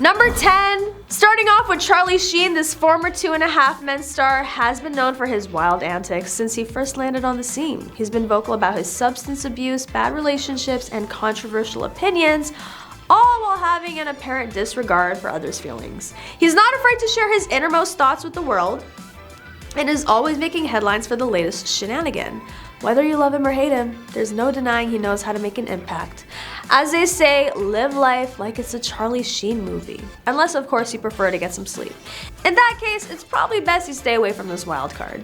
Number 10. Starting off with Charlie Sheen, this former 2.5 Men star has been known for his wild antics since he first landed on the scene. He's been vocal about his substance abuse, bad relationships, and controversial opinions, all while having an apparent disregard for others' feelings. He's not afraid to share his innermost thoughts with the world, and is always making headlines for the latest shenanigan. Whether you love him or hate him, there's no denying he knows how to make an impact. As they say, live life like it's a Charlie Sheen movie. Unless, of course, you prefer to get some sleep. In that case, it's probably best you stay away from this wild card.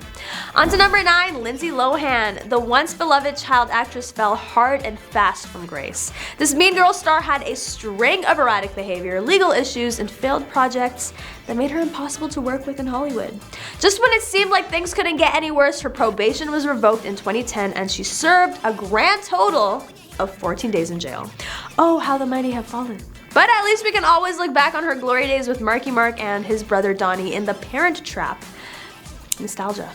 On to number 9, Lindsay Lohan. The once beloved child actress fell hard and fast from grace. This Mean Girls star had a string of erratic behavior, legal issues, and failed projects that made her impossible to work with in Hollywood. Just when it seemed like things couldn't get any worse, her probation was revoked in 2010 and she served a grand total of 14 days in jail. Oh, how the mighty have fallen. But at least we can always look back on her glory days with Marky Mark and his brother Donnie in The Parent Trap. Nostalgia.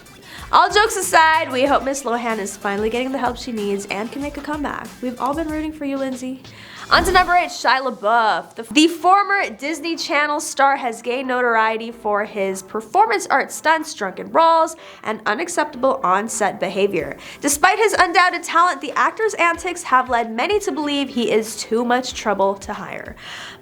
All jokes aside, we hope Miss Lohan is finally getting the help she needs and can make a comeback. We've all been rooting for you, Lindsay. On to number 8, Shia LaBeouf. The former Disney Channel star has gained notoriety for his performance art stunts, drunken brawls, and unacceptable on-set behavior. Despite his undoubted talent, the actor's antics have led many to believe he is too much trouble to hire.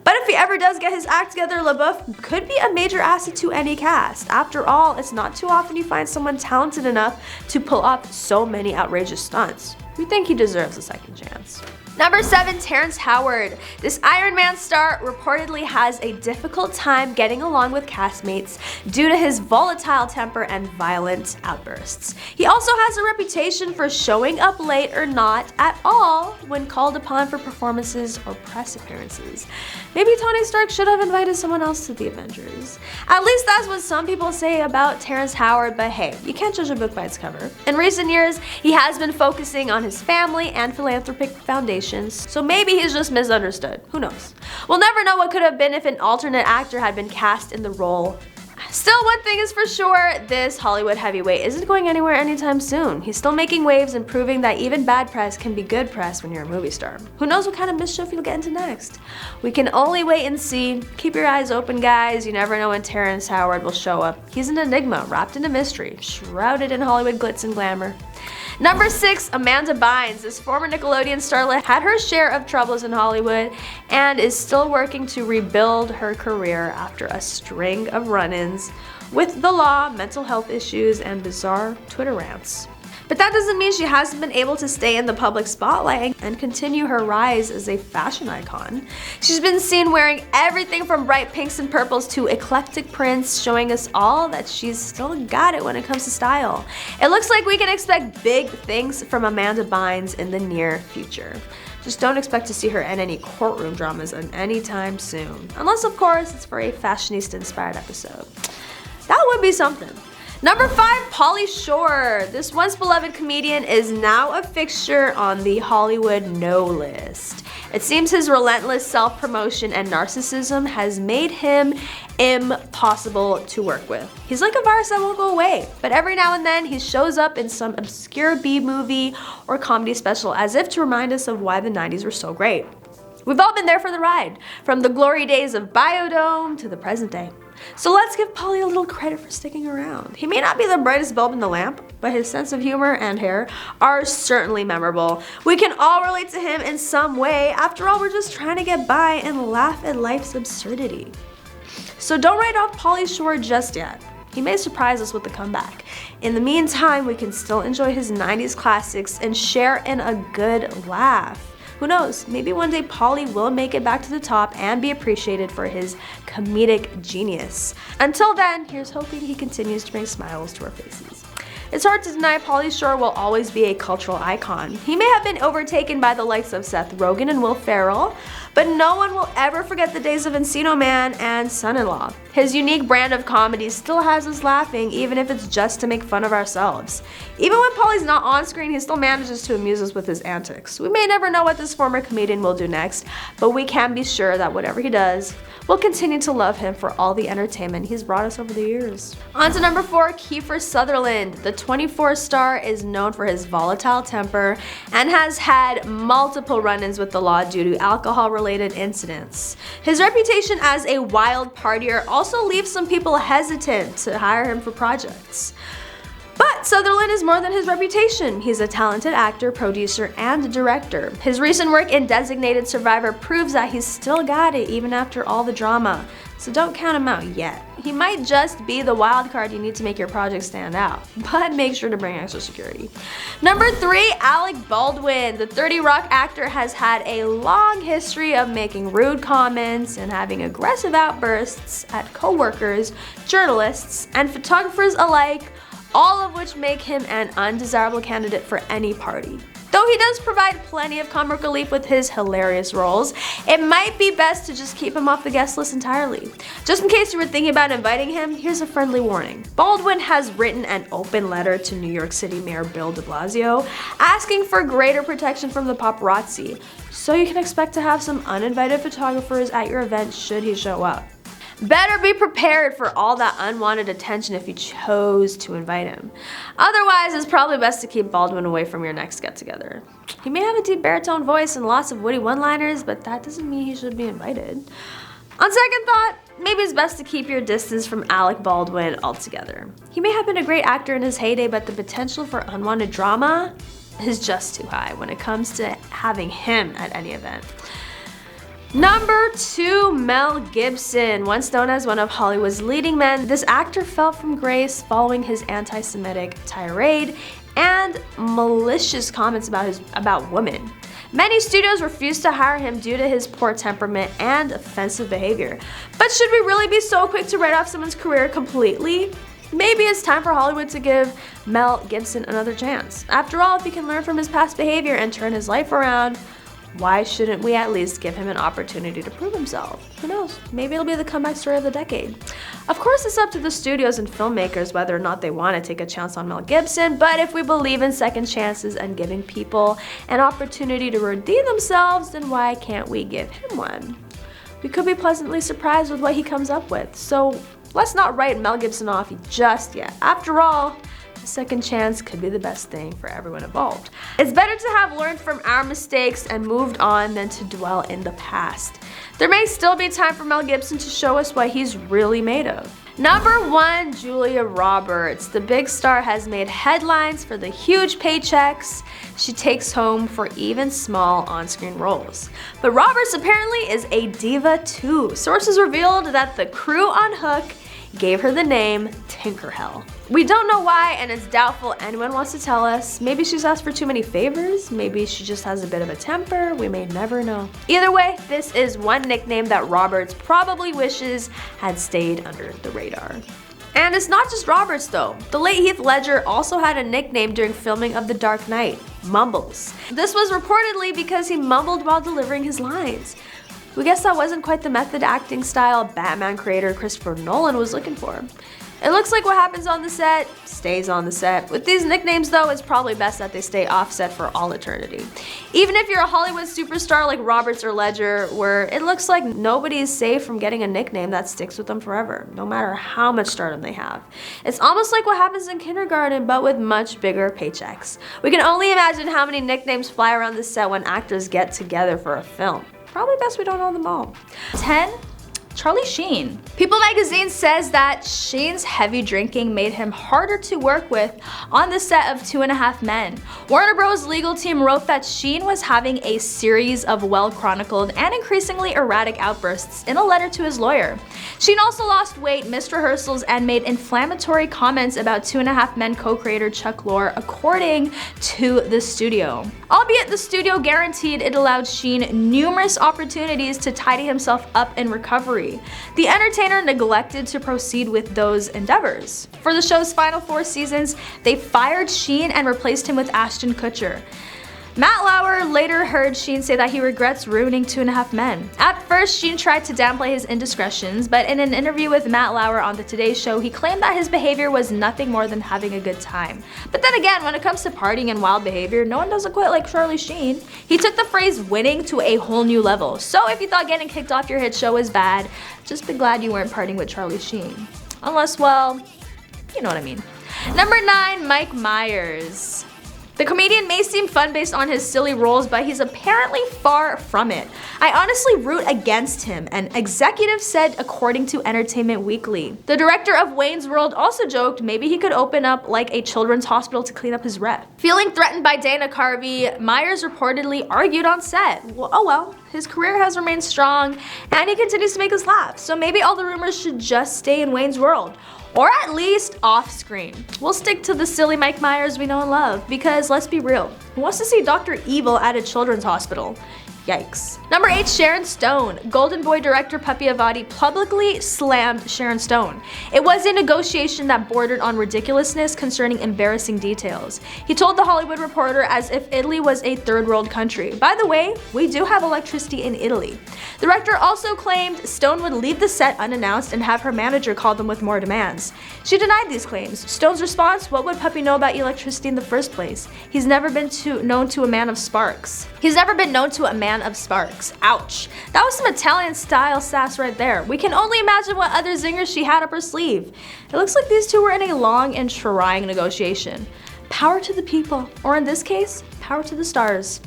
But if he ever does get his act together, LaBeouf could be a major asset to any cast. After all, it's not too often you find someone talented enough to pull off so many outrageous stunts. We think he deserves a second chance. Number 7, Terence Howard. This Iron Man star reportedly has a difficult time getting along with castmates due to his volatile temper and violent outbursts. He also has a reputation for showing up late or not at all when called upon for performances or press appearances. Maybe Tony Stark should have invited someone else to the Avengers. At least that's what some people say about Terence Howard, but hey, you can't judge a book by its cover. In recent years, he has been focusing on his family and philanthropic foundations, so maybe he's just misunderstood. Who knows? We'll never know what could have been if an alternate actor had been cast in the role. Still, one thing is for sure, this Hollywood heavyweight isn't going anywhere anytime soon. He's still making waves and proving that even bad press can be good press when you're a movie star. Who knows what kind of mischief you'll get into next? We can only wait and see. Keep your eyes open, guys. You never know when Terence Howard will show up. He's an enigma, wrapped in a mystery, shrouded in Hollywood glitz and glamour. Number 6, Amanda Bynes. This former Nickelodeon starlet had her share of troubles in Hollywood and is still working to rebuild her career after a string of run-ins with the law, mental health issues, and bizarre Twitter rants. But that doesn't mean she hasn't been able to stay in the public spotlight and continue her rise as a fashion icon. She's been seen wearing everything from bright pinks and purples to eclectic prints, showing us all that she's still got it when it comes to style. It looks like we can expect big things from Amanda Bynes in the near future. Just don't expect to see her in any courtroom dramas anytime soon. Unless, of course, it's for a fashionista-inspired episode. That would be something. Number 5, Pauly Shore. This once beloved comedian is now a fixture on the Hollywood no list. It seems his relentless self-promotion and narcissism has made him impossible to work with. He's like a virus that won't go away, but every now and then he shows up in some obscure B-movie or comedy special as if to remind us of why the 90s were so great. We've all been there for the ride, from the glory days of Biodome to the present day. So let's give Pauly a little credit for sticking around. He may not be the brightest bulb in the lamp, but his sense of humor and hair are certainly memorable. We can all relate to him in some way. After all, we're just trying to get by and laugh at life's absurdity. So don't write off Pauly Shore just yet. He may surprise us with a comeback. In the meantime, we can still enjoy his 90s classics and share in a good laugh. Who knows, maybe one day Pauly will make it back to the top and be appreciated for his comedic genius. Until then, here's hoping he continues to bring smiles to our faces. It's hard to deny Pauly Shore will always be a cultural icon. He may have been overtaken by the likes of Seth Rogen and Will Ferrell, but no one will ever forget the days of Encino Man and Son-in-Law. His unique brand of comedy still has us laughing, even if it's just to make fun of ourselves. Even when Pauly's not on screen, he still manages to amuse us with his antics. We may never know what this former comedian will do next, but we can be sure that whatever he does, we'll continue to love him for all the entertainment he's brought us over the years. On to number 4, Kiefer Sutherland. The 24 star is known for his volatile temper and has had multiple run-ins with the law due to alcohol-related related incidents. His reputation as a wild partier also leaves some people hesitant to hire him for projects. But Sutherland is more than his reputation. He's a talented actor, producer, and director. His recent work in Designated Survivor proves that he's still got it even after all the drama. So don't count him out yet. He might just be the wild card you need to make your project stand out, but make sure to bring extra security. Number 3, Alec Baldwin. The 30 Rock actor has had a long history of making rude comments and having aggressive outbursts at coworkers, journalists, and photographers alike, all of which make him an undesirable candidate for any party. Though he does provide plenty of comic relief with his hilarious roles, it might be best to just keep him off the guest list entirely. Just in case you were thinking about inviting him, here's a friendly warning. Baldwin has written an open letter to New York City Mayor Bill de Blasio asking for greater protection from the paparazzi, so you can expect to have some uninvited photographers at your event should he show up. Better be prepared for all that unwanted attention if you chose to invite him. Otherwise, it's probably best to keep Baldwin away from your next get-together. He may have a deep baritone voice and lots of witty one-liners, but that doesn't mean he should be invited. On second thought, maybe it's best to keep your distance from Alec Baldwin altogether. He may have been a great actor in his heyday, but the potential for unwanted drama is just too high when it comes to having him at any event. Number 2, Mel Gibson. Once known as one of Hollywood's leading men, this actor fell from grace following his anti-Semitic tirade and malicious comments about women. Many studios refused to hire him due to his poor temperament and offensive behavior. But should we really be so quick to write off someone's career completely? Maybe it's time for Hollywood to give Mel Gibson another chance. After all, if he can learn from his past behavior and turn his life around, why shouldn't we at least give him an opportunity to prove himself? Who knows? Maybe it'll be the comeback story of the decade. Of course, it's up to the studios and filmmakers whether or not they want to take a chance on Mel Gibson, but if we believe in second chances and giving people an opportunity to redeem themselves, then why can't we give him one? We could be pleasantly surprised with what he comes up with, so let's not write Mel Gibson off just yet. After all, a second chance could be the best thing for everyone involved. It's better to have learned from our mistakes and moved on than to dwell in the past. There may still be time for Mel Gibson to show us what he's really made of. Number 1, Julia Roberts. The big star has made headlines for the huge paychecks she takes home for even small on-screen roles. But Roberts apparently is a diva too. Sources revealed that the crew on Hook gave her the name Tinkerhell. We don't know why, and it's doubtful anyone wants to tell us. Maybe she's asked for too many favors, maybe she just has a bit of a temper, we may never know. Either way, this is one nickname that Roberts probably wishes had stayed under the radar. And it's not just Roberts though. The late Heath Ledger also had a nickname during filming of The Dark Knight, Mumbles. This was reportedly because he mumbled while delivering his lines. We guess that wasn't quite the method acting style Batman creator Christopher Nolan was looking for. It looks like what happens on the set stays on the set. With these nicknames though, it's probably best that they stay offset for all eternity. Even if you're a Hollywood superstar like Roberts or Ledger, where it looks like nobody's safe from getting a nickname that sticks with them forever, no matter how much stardom they have. It's almost like what happens in kindergarten, but with much bigger paychecks. We can only imagine how many nicknames fly around the set when actors get together for a film. Probably best we don't know them all. 10, Charlie Sheen. People magazine says that Sheen's heavy drinking made him harder to work with on the set of 2.5 Men. Warner Bros. Legal team wrote that Sheen was having a series of well-chronicled and increasingly erratic outbursts in a letter to his lawyer. Sheen also lost weight, missed rehearsals, and made inflammatory comments about 2.5 Men co-creator Chuck Lorre, according to the studio. Albeit the studio guaranteed it allowed Sheen numerous opportunities to tidy himself up in recovery. The entertainer neglected to proceed with those endeavors. For the show's final 4 seasons, they fired Sheen and replaced him with Ashton Kutcher. Matt Lauer later heard Sheen say that he regrets ruining 2.5 Men. At first, Sheen tried to downplay his indiscretions, but in an interview with Matt Lauer on the Today Show, he claimed that his behavior was nothing more than having a good time. But then again, when it comes to partying and wild behavior, no one does it quite like Charlie Sheen. He took the phrase winning to a whole new level. So if you thought getting kicked off your hit show was bad, just be glad you weren't partying with Charlie Sheen. Unless, well, you know what I mean. Number 9, Mike Myers. The comedian may seem fun based on his silly roles, but he's apparently far from it. I honestly root against him, an executive said according to Entertainment Weekly. The director of Wayne's World also joked maybe he could open up like a children's hospital to clean up his rep. Feeling threatened by Dana Carvey, Myers reportedly argued on set. Well, oh well, his career has remained strong and he continues to make us laugh, so maybe all the rumors should just stay in Wayne's World. Or at least off-screen. We'll stick to the silly Mike Myers we know and love, because let's be real, who wants to see Dr. Evil at a children's hospital? Yikes. Number 8, Sharon Stone. Golden Boy director Puppy Avati publicly slammed Sharon Stone. It was a negotiation that bordered on ridiculousness concerning embarrassing details. He told The Hollywood Reporter as if Italy was a third world country. By the way, we do have electricity in Italy. The director also claimed Stone would leave the set unannounced and have her manager call them with more demands. She denied these claims. Stone's response, what would Puppy know about electricity in the first place? He's never been known to a man of sparks. He's never been known to a man of sparks. Ouch. That was some Italian style sass right there. We can only imagine what other zingers she had up her sleeve. It looks like these two were in a long and trying negotiation. Power to the people, or in this case, power to the stars.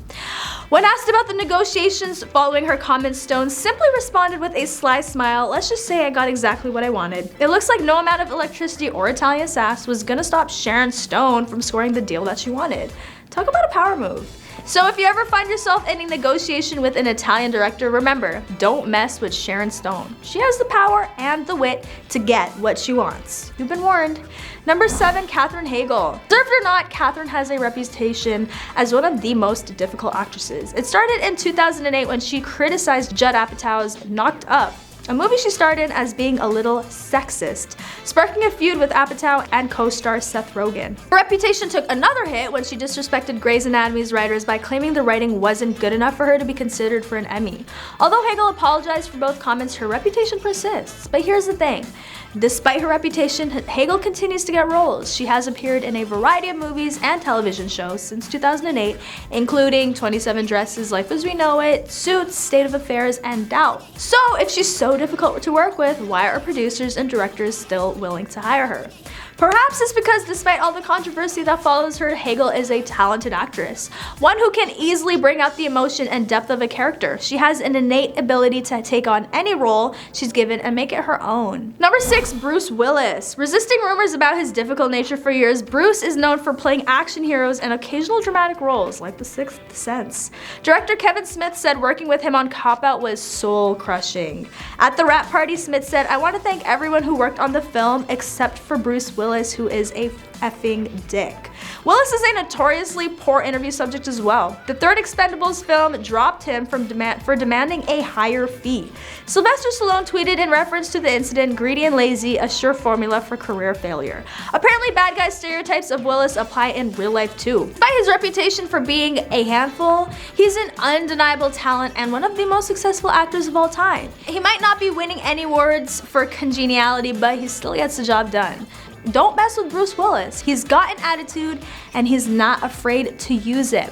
When asked about the negotiations following her comments, Stone simply responded with a sly smile, let's just say I got exactly what I wanted. It looks like no amount of electricity or Italian sass was gonna stop Sharon Stone from scoring the deal that she wanted. Talk about a power move. So if you ever find yourself in a negotiation with an Italian director, remember, don't mess with Sharon Stone. She has the power and the wit to get what she wants. You've been warned. Number 7, Katherine Heigl. Deserved or not, Katherine has a reputation as one of the most difficult actresses. It started in 2008 when she criticized Judd Apatow's Knocked Up, a movie she starred in as being a little sexist, sparking a feud with Apatow and co-star Seth Rogen. Her reputation took another hit when she disrespected Grey's Anatomy's writers by claiming the writing wasn't good enough for her to be considered for an Emmy. Although Heigl apologized for both comments, her reputation persists. But here's the thing. Despite her reputation, Heigl continues to get roles. She has appeared in a variety of movies and television shows since 2008, including 27 Dresses, Life as We Know It, Suits, State of Affairs, and Doubt. So if she's so difficult to work with, why are producers and directors still willing to hire her? Perhaps it's because despite all the controversy that follows her, Heigl is a talented actress, one who can easily bring out the emotion and depth of a character. She has an innate ability to take on any role she's given and make it her own. Number 6, Bruce Willis. Resisting rumors about his difficult nature for years, Bruce is known for playing action heroes and occasional dramatic roles like The Sixth Sense. Director Kevin Smith said working with him on Cop Out was soul-crushing. At the wrap party, Smith said, I want to thank everyone who worked on the film except for Bruce Willis, who is a effing dick. Willis is a notoriously poor interview subject as well. The third Expendables film dropped him for demanding a higher fee. Sylvester Stallone tweeted in reference to the incident, greedy and lazy, a sure formula for career failure. Apparently bad guy stereotypes of Willis apply in real life too. Despite his reputation for being a handful, he's an undeniable talent and one of the most successful actors of all time. He might not be winning any awards for congeniality, but he still gets the job done. Don't mess with Bruce Willis. He's got an attitude and he's not afraid to use it.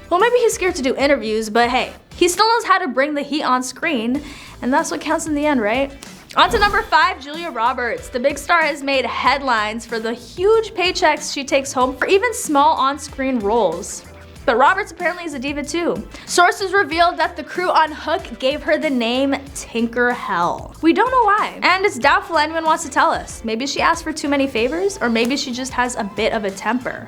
Well, maybe he's scared to do interviews, but hey, he still knows how to bring the heat on screen, and that's what counts in the end, right? On to number 5, Julia Roberts. The big star has made headlines for the huge paychecks she takes home for even small on-screen roles. But Roberts apparently is a diva too. Sources revealed that the crew on Hook gave her the name Tinker Hell. We don't know why, and it's doubtful anyone wants to tell us. Maybe she asked for too many favors, or maybe she just has a bit of a temper.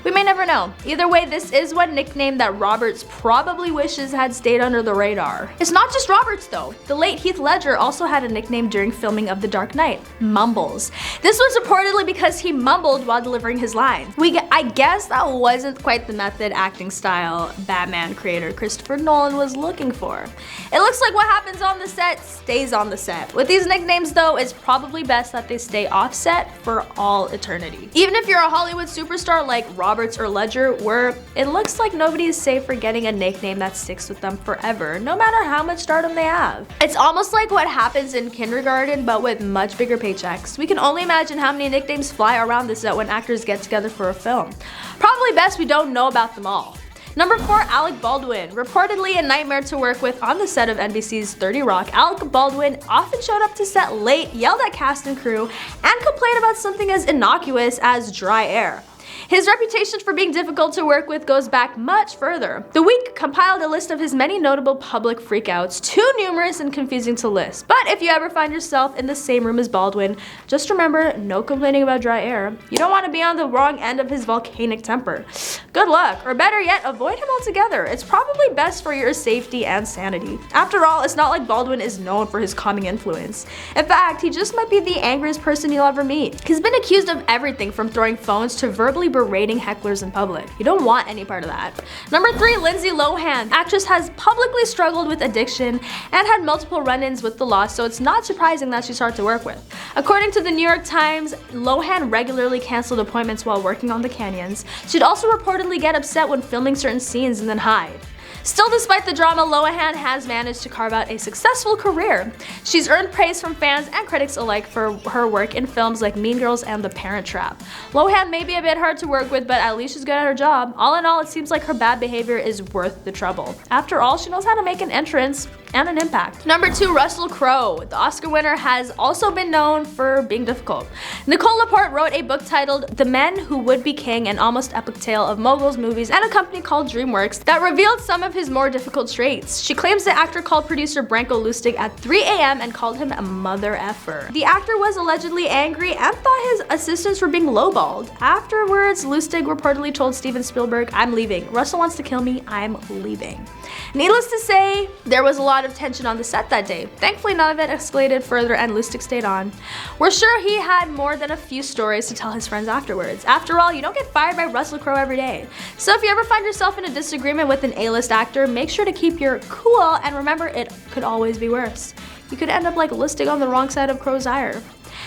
We may never know. Either way, this is one nickname that Roberts probably wishes had stayed under the radar. It's not just Roberts though. The late Heath Ledger also had a nickname during filming of The Dark Knight, Mumbles. This was reportedly because he mumbled while delivering his lines. I guess that wasn't quite the method acting style Batman creator Christopher Nolan was looking for. It looks like what happens on the set stays on the set. With these nicknames though, it's probably best that they stay offset for all eternity. Even if you're a Hollywood superstar like Roberts or Ledger, where it looks like nobody is safe for getting a nickname that sticks with them forever, no matter how much stardom they have. It's almost like what happens in kindergarten, but with much bigger paychecks. We can only imagine how many nicknames fly around the set when actors get together for a film. Probably best we don't know about them all. Number 4, Alec Baldwin. Reportedly a nightmare to work with on the set of NBC's 30 Rock, Alec Baldwin often showed up to set late, yelled at cast and crew, and complained about something as innocuous as dry air. His reputation for being difficult to work with goes back much further. The Week compiled a list of his many notable public freakouts, too numerous and confusing to list. But if you ever find yourself in the same room as Baldwin, just remember, no complaining about dry air. You don't want to be on the wrong end of his volcanic temper. Good luck, or better yet, avoid him altogether. It's probably best for your safety and sanity. After all, it's not like Baldwin is known for his calming influence. In fact, he just might be the angriest person you'll ever meet. He's been accused of everything from throwing phones to verbally berating hecklers in public. You don't want any part of that. Number 3, Lindsay Lohan. The actress has publicly struggled with addiction and had multiple run-ins with the law, so it's not surprising that she's hard to work with. According to the New York Times, Lohan regularly canceled appointments while working on the canyons. She'd also reportedly get upset when filming certain scenes and then hide. Still, despite the drama, Lohan has managed to carve out a successful career. She's earned praise from fans and critics alike for her work in films like Mean Girls and The Parent Trap. Lohan may be a bit hard to work with, but at least she's good at her job. All in all, it seems like her bad behavior is worth the trouble. After all, she knows how to make an entrance and an impact. Number 2, Russell Crowe. The Oscar winner has also been known for being difficult. Nicole Laporte wrote a book titled The Men Who Would Be King, an almost epic tale of moguls, movies, and a company called DreamWorks that revealed some of his more difficult traits. She claims the actor called producer Branko Lustig at 3 a.m. and called him a mother effer. The actor was allegedly angry and thought his assistants were being lowballed. Afterwards, Lustig reportedly told Steven Spielberg, "I'm leaving. Russell wants to kill me. I'm leaving." Needless to say, there was a lot of tension on the set that day. Thankfully, none of it escalated further and Lustig stayed on. We're sure he had more than a few stories to tell his friends afterwards. After all, you don't get fired by Russell Crowe every day. So if you ever find yourself in a disagreement with an A-list actor, make sure to keep your cool and remember it could always be worse. You could end up like Lustig on the wrong side of Crowe's ire.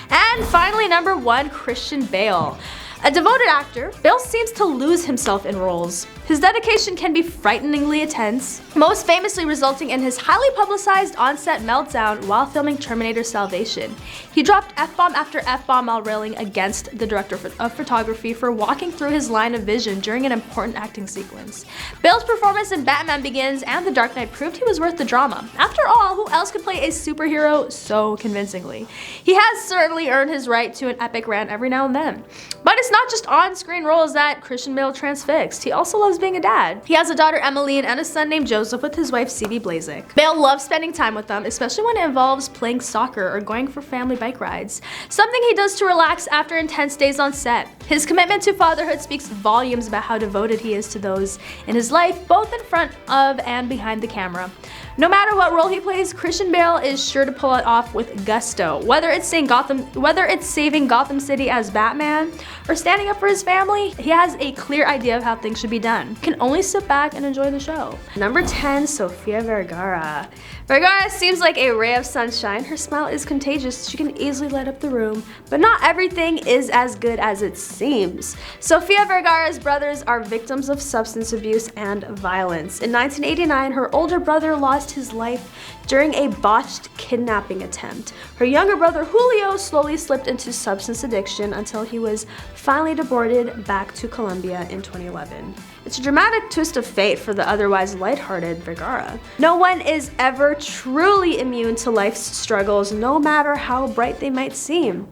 And finally, number 1, Christian Bale. A devoted actor, Bale seems to lose himself in roles. His dedication can be frighteningly intense, most famously resulting in his highly publicized on-set meltdown while filming Terminator Salvation. He dropped F-bomb after F-bomb while railing against the director of photography for walking through his line of vision during an important acting sequence. Bale's performance in Batman Begins and The Dark Knight proved he was worth the drama. After all, who else could play a superhero so convincingly? He has certainly earned his right to an epic rant every now and then. But it's not just on-screen roles that Christian Bale transfixed. He also loves being a dad. He has a daughter Emmeline and a son named Joseph with his wife C.B. Blazek. Bale loves spending time with them, especially when it involves playing soccer or going for family bike rides, something he does to relax after intense days on set. His commitment to fatherhood speaks volumes about how devoted he is to those in his life, both in front of and behind the camera. No matter what role he plays, Christian Bale is sure to pull it off with gusto. Whether it's saving Gotham City as Batman or standing up for his family, he has a clear idea of how things should be done. You can only sit back and enjoy the show. Number 10, Sofia Vergara. Vergara seems like a ray of sunshine. Her smile is contagious. She can easily light up the room, but not everything is as good as it seems. Sofia Vergara's brothers are victims of substance abuse and violence. In 1989, her older brother lost his life during a botched kidnapping attempt. Her younger brother Julio slowly slipped into substance addiction until he was finally deported back to Colombia in 2011. It's a dramatic twist of fate for the otherwise lighthearted Vergara. No one is ever truly immune to life's struggles, no matter how bright they might seem.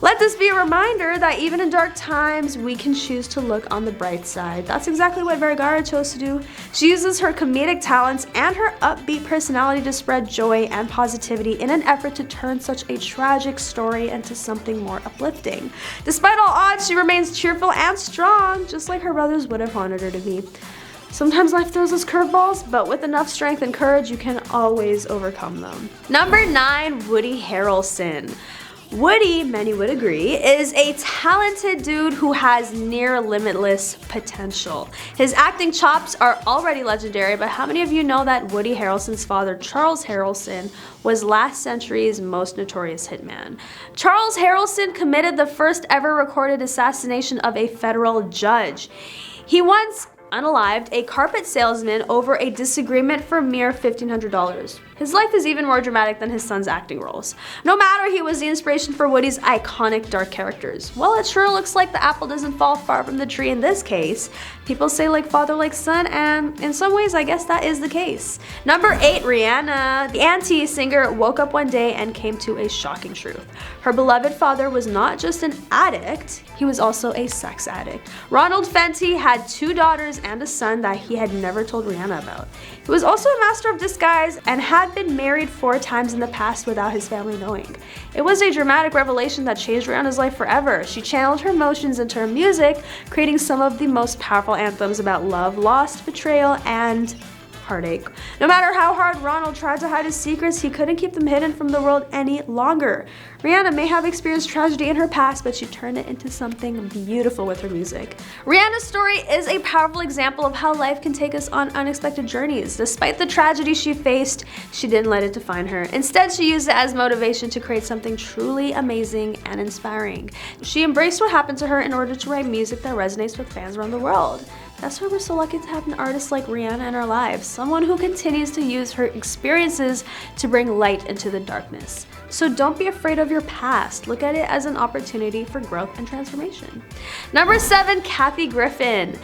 Let this be a reminder that even in dark times, we can choose to look on the bright side. That's exactly what Vergara chose to do. She uses her comedic talents and her upbeat personality to spread joy and positivity in an effort to turn such a tragic story into something more uplifting. Despite all odds, she remains cheerful and strong, just like her brothers would have wanted her to be. Sometimes life throws us curveballs, but with enough strength and courage, you can always overcome them. Number 9, Woody Harrelson. Woody, many would agree, is a talented dude who has near limitless potential. His acting chops are already legendary, but how many of you know that Woody Harrelson's father, Charles Harrelson, was last century's most notorious hitman? Charles Harrelson committed the first ever recorded assassination of a federal judge. He once unalived a carpet salesman over a disagreement for mere $1,500. His life is even more dramatic than his son's acting roles. No matter, he was the inspiration for Woody's iconic dark characters. Well, it sure looks like the apple doesn't fall far from the tree in this case. People say like father, like son, and in some ways, I guess that is the case. Number 8, Rihanna. The anti-singer woke up one day and came to a shocking truth. Her beloved father was not just an addict, he was also a sex addict. Ronald Fenty had 2 daughters and a son that he had never told Rihanna about. He was also a master of disguise and had been married 4 times in the past without his family knowing. It was a dramatic revelation that changed Rihanna's life forever. She channeled her emotions into her music, creating some of the most powerful anthems about love, loss, betrayal, and heartache. No matter how hard Ronald tried to hide his secrets, he couldn't keep them hidden from the world any longer. Rihanna may have experienced tragedy in her past, but she turned it into something beautiful with her music. Rihanna's story is a powerful example of how life can take us on unexpected journeys. Despite the tragedy she faced, she didn't let it define her. Instead, she used it as motivation to create something truly amazing and inspiring. She embraced what happened to her in order to write music that resonates with fans around the world. That's why we're so lucky to have an artist like Rihanna in our lives, someone who continues to use her experiences to bring light into the darkness. So don't be afraid of your past. Look at it as an opportunity for growth and transformation. Number 7, Kathy Griffin.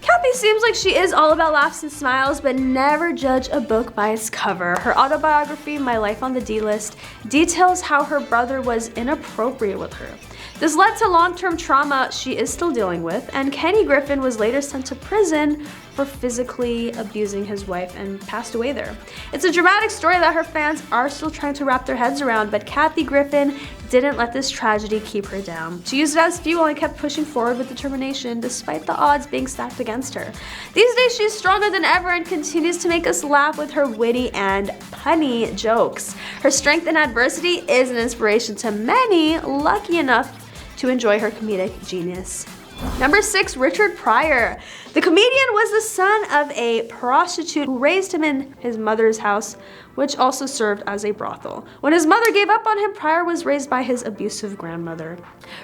Kathy seems like she is all about laughs and smiles, but never judge a book by its cover. Her autobiography, My Life on the D-List, details how her brother was inappropriate with her. This led to long-term trauma she is still dealing with, and Kenny Griffin was later sent to prison for physically abusing his wife and passed away there. It's a dramatic story that her fans are still trying to wrap their heads around, but Kathy Griffin didn't let this tragedy keep her down. She used it as fuel and kept pushing forward with determination despite the odds being stacked against her. These days she's stronger than ever and continues to make us laugh with her witty and punny jokes. Her strength in adversity is an inspiration to many lucky enough to enjoy her comedic genius. Number 6, Richard Pryor. The comedian was the son of a prostitute who raised him in his mother's house, which also served as a brothel. When his mother gave up on him, Pryor was raised by his abusive grandmother.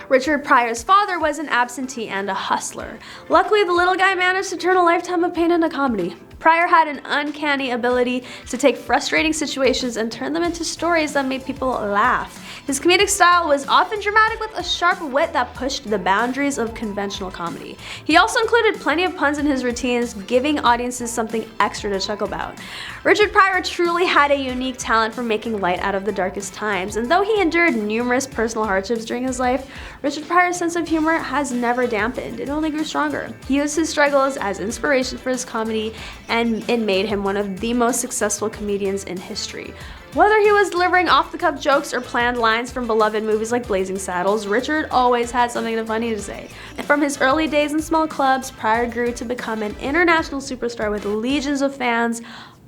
Richard Pryor's father was an absentee and a hustler. Luckily, the little guy managed to turn a lifetime of pain into comedy. Pryor had an uncanny ability to take frustrating situations and turn them into stories that made people laugh. His comedic style was often dramatic with a sharp wit that pushed the boundaries of conventional comedy. He also included plenty of puns in his routines, giving audiences something extra to chuckle about. Richard Pryor truly had a unique talent for making light out of the darkest times, and though he endured numerous personal hardships during his life, Richard Pryor's sense of humor has never dampened. It only grew stronger. He used his struggles as inspiration for his comedy, and it made him one of the most successful comedians in history. Whether he was delivering off-the-cuff jokes or planned lines from beloved movies like Blazing Saddles, Richard always had something funny to say. And from his early days in small clubs, Pryor grew to become an international superstar with legions of fans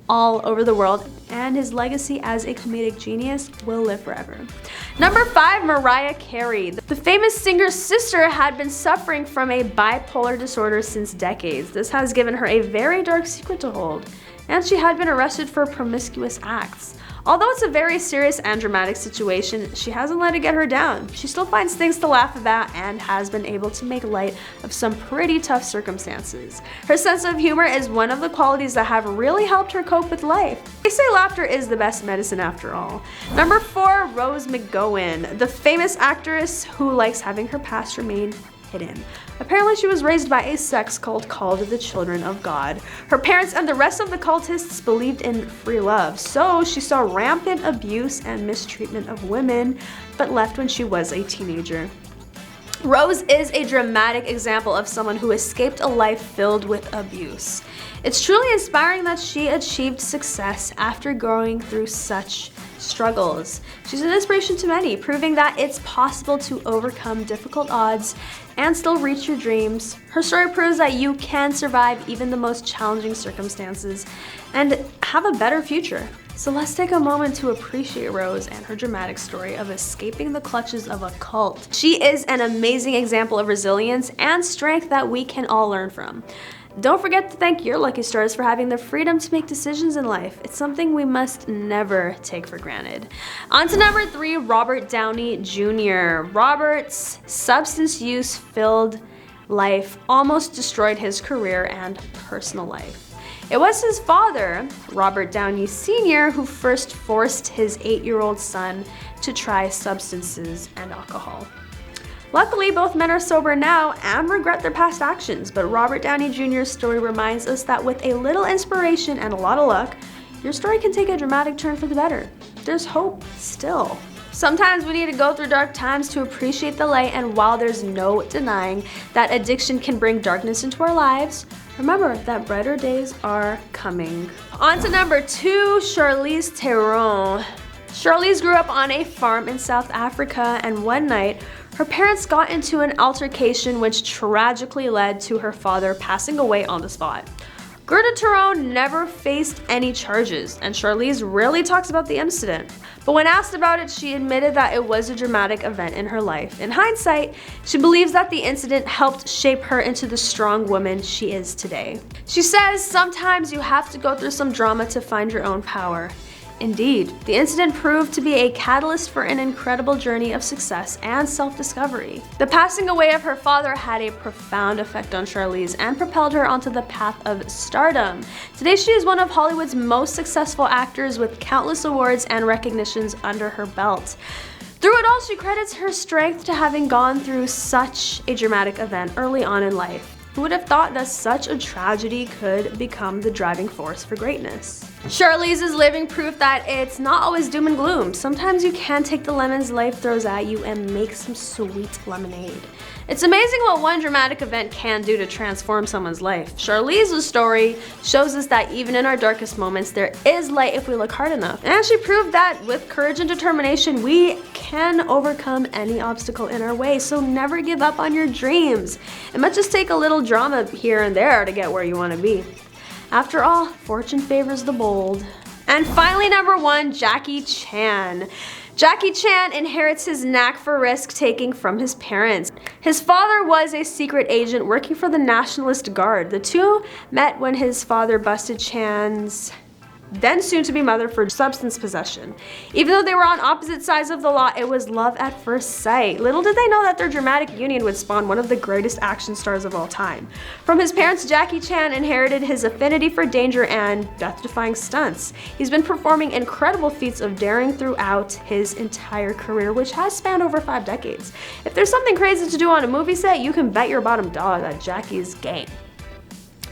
all over the world, and his legacy as a comedic genius will live forever. Number 5, Mariah Carey. The famous singer's sister had been suffering from a bipolar disorder since decades. This has given her a very dark secret to hold, and she had been arrested for promiscuous acts. Although it's a very serious and dramatic situation, she hasn't let it get her down. She still finds things to laugh about and has been able to make light of some pretty tough circumstances. Her sense of humor is one of the qualities that have really helped her cope with life. They say laughter is the best medicine after all. Number 4, Rose McGowan, the famous actress who likes having her past remain hidden. Apparently she was raised by a sex cult called the Children of God. Her parents and the rest of the cultists believed in free love, so she saw rampant abuse and mistreatment of women, but left when she was a teenager. Rose is a dramatic example of someone who escaped a life filled with abuse. It's truly inspiring that she achieved success after going through such struggles. She's an inspiration to many, proving that it's possible to overcome difficult odds and still reach your dreams. Her story proves that you can survive even the most challenging circumstances and have a better future. So let's take a moment to appreciate Rose and her dramatic story of escaping the clutches of a cult. She is an amazing example of resilience and strength that we can all learn from. Don't forget to thank your lucky stars for having the freedom to make decisions in life. It's something we must never take for granted. On to number 3, Robert Downey Jr. Robert's substance use filled life almost destroyed his career and personal life. It was his father, Robert Downey Sr., who first forced his 8-year-old son to try substances and alcohol. Luckily, both men are sober now and regret their past actions, but Robert Downey Jr.'s story reminds us that with a little inspiration and a lot of luck, your story can take a dramatic turn for the better. There's hope still. Sometimes we need to go through dark times to appreciate the light, and while there's no denying that addiction can bring darkness into our lives, remember that brighter days are coming. On to number 2, Charlize Theron. Charlize grew up on a farm in South Africa, and one night, her parents got into an altercation which tragically led to her father passing away on the spot. Gerda Theron never faced any charges, and Charlize rarely talks about the incident. But when asked about it, she admitted that it was a dramatic event in her life. In hindsight, she believes that the incident helped shape her into the strong woman she is today. She says, "Sometimes you have to go through some drama to find your own power." Indeed, the incident proved to be a catalyst for an incredible journey of success and self-discovery. The passing away of her father had a profound effect on Charlize and propelled her onto the path of stardom. Today she is one of Hollywood's most successful actors with countless awards and recognitions under her belt. Through it all, she credits her strength to having gone through such a dramatic event early on in life. Who would have thought that such a tragedy could become the driving force for greatness? Charlize is living proof that it's not always doom and gloom. Sometimes you can take the lemons life throws at you and make some sweet lemonade. It's amazing what one dramatic event can do to transform someone's life. Charlize's story shows us that even in our darkest moments, there is light if we look hard enough. And she proved that with courage and determination, we can overcome any obstacle in our way. So never give up on your dreams. It might just take a little drama here and there to get where you want to be. After all, fortune favors the bold. And finally, number 1, Jackie Chan. Jackie Chan inherits his knack for risk-taking from his parents. His father was a secret agent working for the Nationalist Guard. The two met when his father busted Chan's then soon-to-be mother for substance possession. Even though they were on opposite sides of the law, it was love at first sight. Little did they know that their dramatic union would spawn one of the greatest action stars of all time. From his parents, Jackie Chan inherited his affinity for danger and death-defying stunts. He's been performing incredible feats of daring throughout his entire career, which has spanned over 5 decades. If there's something crazy to do on a movie set, you can bet your bottom dollar that Jackie's game.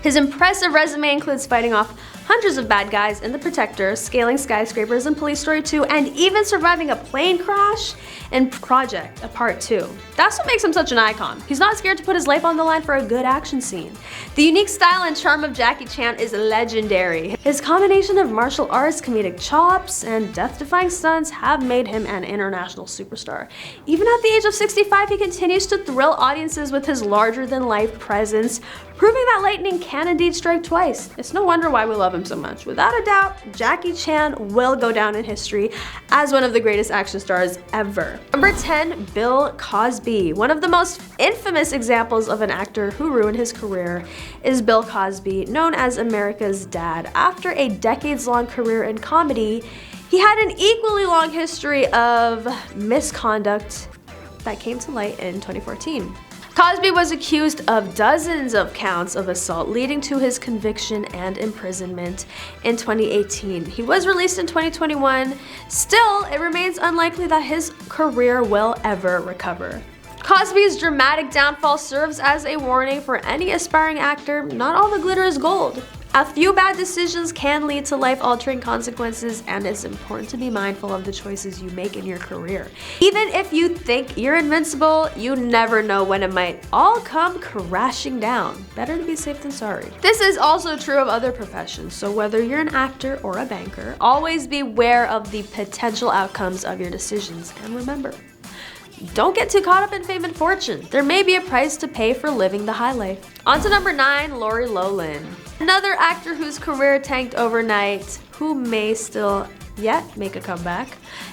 His impressive resume includes fighting off hundreds of bad guys in The Protector, scaling skyscrapers in Police Story 2, and even surviving a plane crash in Project, a Part 2. That's what makes him such an icon. He's not scared to put his life on the line for a good action scene. The unique style and charm of Jackie Chan is legendary. His combination of martial arts, comedic chops, and death-defying stunts have made him an international superstar. Even at the age of 65, he continues to thrill audiences with his larger-than-life presence, proving that lightning can indeed strike twice. It's no wonder why we love him so much. Without a doubt, Jackie Chan will go down in history as one of the greatest action stars ever. Number 10, Bill Cosby. One of the most infamous examples of an actor who ruined his career is Bill Cosby, known as America's Dad. After a decades-long career in comedy, he had an equally long history of misconduct that came to light in 2014. Cosby was accused of dozens of counts of assault, leading to his conviction and imprisonment in 2018. He was released in 2021. Still, it remains unlikely that his career will ever recover. Cosby's dramatic downfall serves as a warning for any aspiring actor. Not all the glitter is gold. A few bad decisions can lead to life-altering consequences, and it's important to be mindful of the choices you make in your career. Even if you think you're invincible, you never know when it might all come crashing down. Better to be safe than sorry. This is also true of other professions, so whether you're an actor or a banker, always beware of the potential outcomes of your decisions. And remember, don't get too caught up in fame and fortune. There may be a price to pay for living the high life. On to number 9, Lori Lohan. Another actor whose career tanked overnight, who may still yet make a comeback,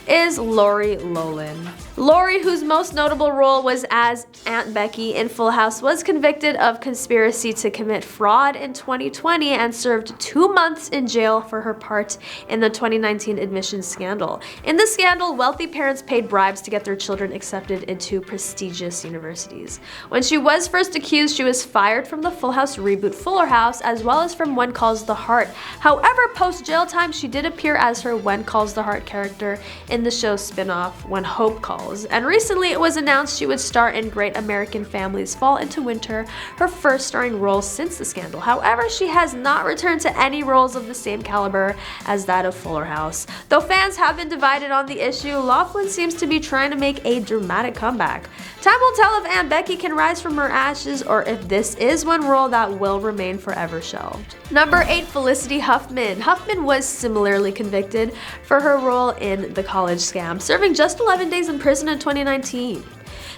is Lori Lohan. Laurie, whose most notable role was as Aunt Becky in Full House, was convicted of conspiracy to commit fraud in 2020 and served 2 months in jail for her part in the 2019 admissions scandal. In the scandal, wealthy parents paid bribes to get their children accepted into prestigious universities. When she was first accused, she was fired from the Full House reboot Fuller House, as well as from When Calls the Heart. However, post-jail time, she did appear as her When Calls the Heart character in the show's spin-off When Hope Calls. And recently it was announced she would star in Great American Families Fall into Winter, her first starring role since the scandal. However, she has not returned to any roles of the same caliber as that of Fuller House. Though fans have been divided on the issue, Lohan seems to be trying to make a dramatic comeback. Time will tell if Aunt Becky can rise from her ashes or if this is one role that will remain forever shelved. Number 8, Felicity Huffman. Huffman was similarly convicted for her role in The College Scam, serving just 11 days in prison in 2019.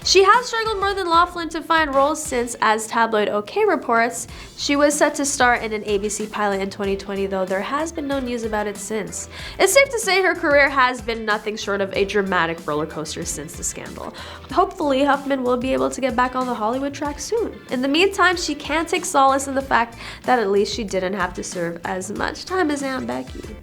She has struggled more than Lohan to find roles since, as tabloid OK reports, she was set to star in an ABC pilot in 2020, though there has been no news about it since. It's safe to say her career has been nothing short of a dramatic roller coaster since the scandal. Hopefully, Huffman will be able to get back on the Hollywood track soon. In the meantime, she can take solace in the fact that at least she didn't have to serve as much time as Aunt Becky.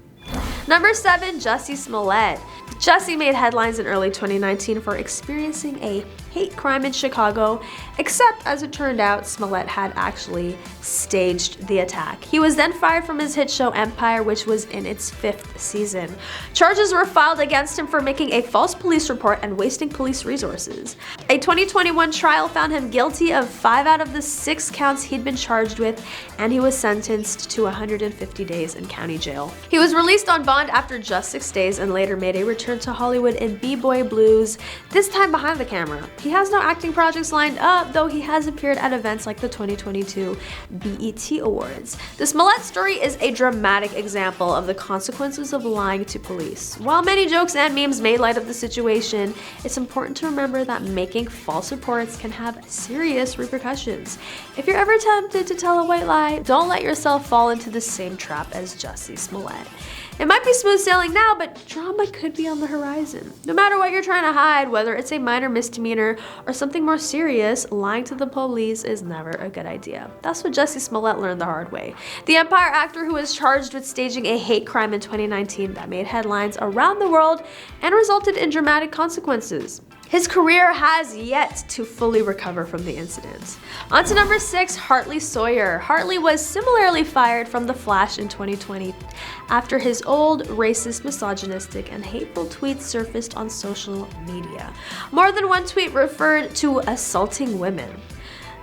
Number 7, Jussie Smollett. Jussie made headlines in early 2019 for experiencing a hate crime in Chicago, except as it turned out, Smollett had actually staged the attack. He was then fired from his hit show Empire, which was in its 5th season. Charges were filed against him for making a false police report and wasting police resources. A 2021 trial found him guilty of 5 out of the 6 counts he'd been charged with, and he was sentenced to 150 days in county jail. He was released on bond after just 6 days and later made a return to Hollywood in B-Boy Blues, this time behind the camera. He has no acting projects lined up, though he has appeared at events like the 2022 BET Awards. The Smollett story is a dramatic example of the consequences of lying to police. While many jokes and memes made light of the situation, it's important to remember that making false reports can have serious repercussions. If you're ever tempted to tell a white lie, don't let yourself fall into the same trap as Jussie Smollett. It might be smooth sailing now, but drama could be on the horizon. No matter what you're trying to hide, whether it's a minor misdemeanor or something more serious, lying to the police is never a good idea. That's what Jussie Smollett learned the hard way. The Empire actor who was charged with staging a hate crime in 2019 that made headlines around the world and resulted in dramatic consequences. His career has yet to fully recover from the incident. On to number 6, Hartley Sawyer. Hartley was similarly fired from The Flash in 2020 after his old racist, misogynistic, and hateful tweets surfaced on social media. More than one tweet referred to assaulting women.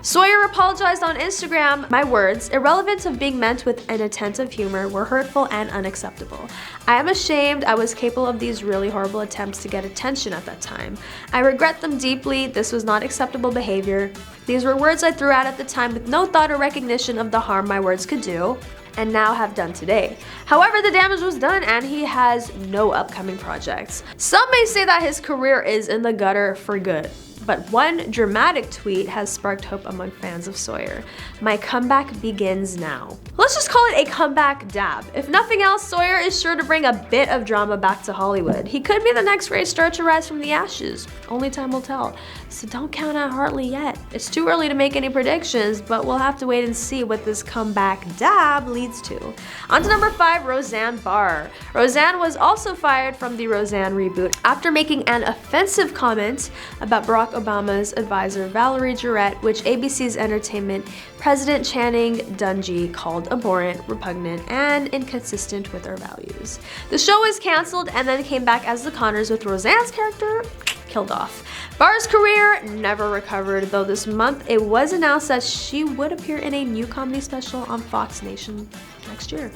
Sawyer apologized on Instagram. "My words, irrelevant of being meant with an attentive humor, were hurtful and unacceptable. I am ashamed I was capable of these really horrible attempts to get attention at that time. I regret them deeply. This was not acceptable behavior. These were words I threw out at the time with no thought or recognition of the harm my words could do, and now have done today. However, the damage was done and he has no upcoming projects." Some may say that his career is in the gutter for good. But one dramatic tweet has sparked hope among fans of Sawyer. "My comeback begins now." Let's just call it a comeback dab. If nothing else, Sawyer is sure to bring a bit of drama back to Hollywood. He could be the next great star to rise from the ashes. Only time will tell. So don't count out Hartley yet. It's too early to make any predictions, but we'll have to wait and see what this comeback dab leads to. On to number 5, Roseanne Barr. Roseanne was also fired from the Roseanne reboot after making an offensive comment about Barack Obama's advisor Valerie Jarrett, which ABC's Entertainment President Channing Dungey called abhorrent, repugnant, and inconsistent with our values. The show was canceled and then came back as The Conners, with Roseanne's character killed off. Barr's career never recovered, though this month it was announced that she would appear in a new comedy special on Fox Nation next year.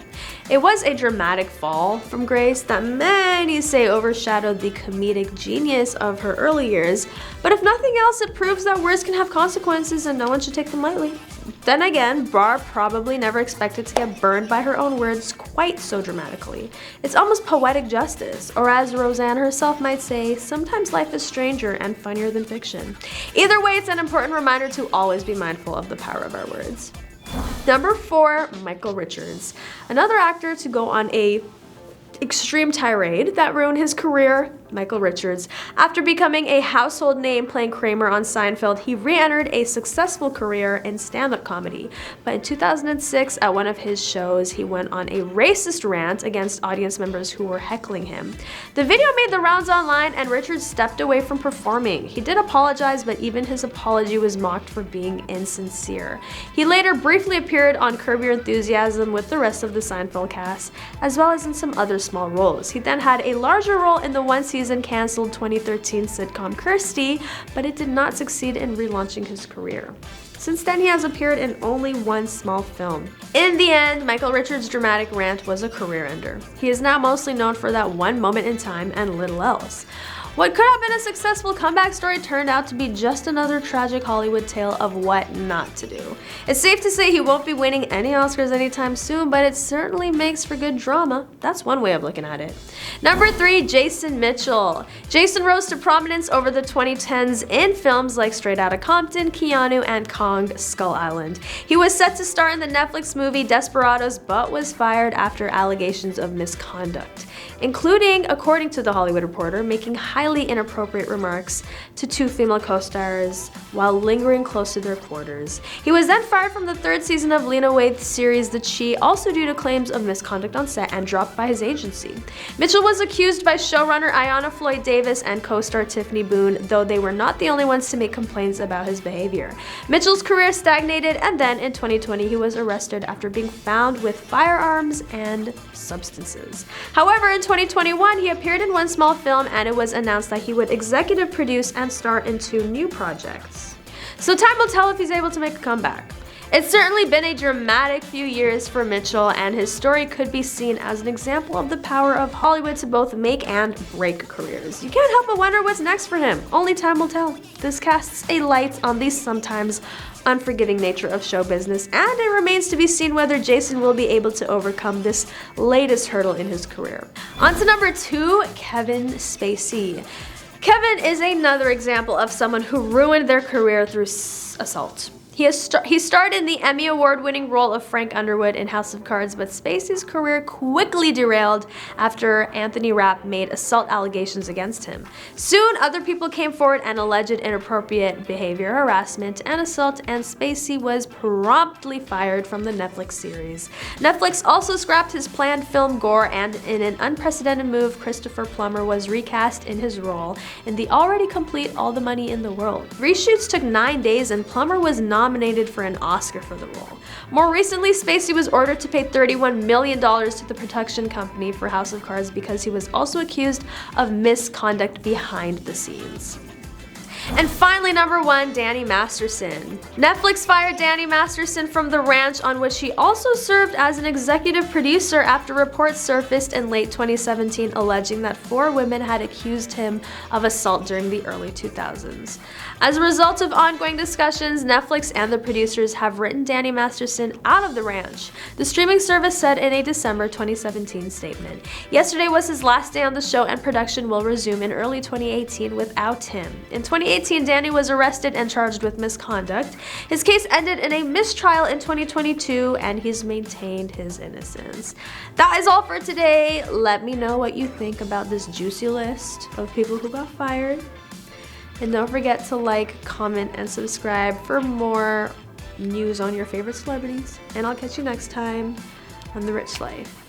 It was a dramatic fall from grace that many say overshadowed the comedic genius of her early years, but if nothing else, it proves that words can have consequences and no one should take them lightly. Then again, Barr probably never expected to get burned by her own words quite so dramatically. It's almost poetic justice, or as Roseanne herself might say, sometimes life is stranger and funnier than fiction. Either way, it's an important reminder to always be mindful of the power of our words. Number 4, Michael Richards. Another actor to go on a extreme tirade that ruined his career Michael Richards. After becoming a household name playing Kramer on Seinfeld, he re-entered a successful career in stand-up comedy. But in 2006, at one of his shows, he went on a racist rant against audience members who were heckling him. The video made the rounds online, and Richards stepped away from performing. He did apologize, but even his apology was mocked for being insincere. He later briefly appeared on Curb Your Enthusiasm with the rest of the Seinfeld cast, as well as in some other small roles. He then had a larger role in the one-season canceled 2013 sitcom Kirstie, but it did not succeed in relaunching his career. Since then, he has appeared in only one small film. In the end, Michael Richards' dramatic rant was a career ender. He is now mostly known for that one moment in time and little else. What could have been a successful comeback story turned out to be just another tragic Hollywood tale of what not to do. It's safe to say he won't be winning any Oscars anytime soon, but it certainly makes for good drama. That's one way of looking at it. Number 3, Jason Mitchell. Jason rose to prominence over the 2010s in films like Straight Outta Compton, Keanu, and Kong Skull Island. He was set to star in the Netflix movie Desperados, but was fired after allegations of misconduct, including, according to The Hollywood Reporter, making highly inappropriate remarks to 2 female co-stars while lingering close to their quarters. He was then fired from the 3rd season of Lena Waithe's series The Chi, also due to claims of misconduct on set, and dropped by his agency. Mitchell was accused by showrunner Ayanna Floyd Davis and co-star Tiffany Boone, though they were not the only ones to make complaints about his behavior. Mitchell's career stagnated, and then in 2020 he was arrested after being found with firearms and substances. However, in 2021 he appeared in one small film, and it was announced that he would executive produce and star in 2 new projects. So time will tell if he's able to make a comeback. It's certainly been a dramatic few years for Mitchell, and his story could be seen as an example of the power of Hollywood to both make and break careers. You can't help but wonder what's next for him. Only time will tell. This casts a light on the sometimes unforgiving nature of show business, and it remains to be seen whether Jason will be able to overcome this latest hurdle in his career. On to number 2, Kevin Spacey. Kevin is another example of someone who ruined their career through assault. He starred in the Emmy Award-winning role of Frank Underwood in House of Cards, but Spacey's career quickly derailed after Anthony Rapp made assault allegations against him. Soon, other people came forward and alleged inappropriate behavior, harassment, and assault, and Spacey was promptly fired from the Netflix series. Netflix also scrapped his planned film Gore, and in an unprecedented move, Christopher Plummer was recast in his role in the already complete All the Money in the World. Reshoots took 9 days, and Plummer was nominated for an Oscar for the role. More recently, Spacey was ordered to pay $31 million to the production company for House of Cards because he was also accused of misconduct behind the scenes. And finally, number 1, Danny Masterson. Netflix fired Danny Masterson from The Ranch, on which he also served as an executive producer, after reports surfaced in late 2017 alleging that 4 women had accused him of assault during the early 2000s. As a result of ongoing discussions, Netflix and the producers have written Danny Masterson out of The Ranch. The streaming service said in a December 2017 statement. Yesterday was his last day on the show, and production will resume in early 2018 without him. In 2018, Danny was arrested and charged with misconduct. His case ended in a mistrial in 2022, and he's maintained his innocence. That is all for today. Let me know what you think about this juicy list of people who got fired. And don't forget to like, comment, and subscribe for more news on your favorite celebrities. And I'll catch you next time on The Rich Life.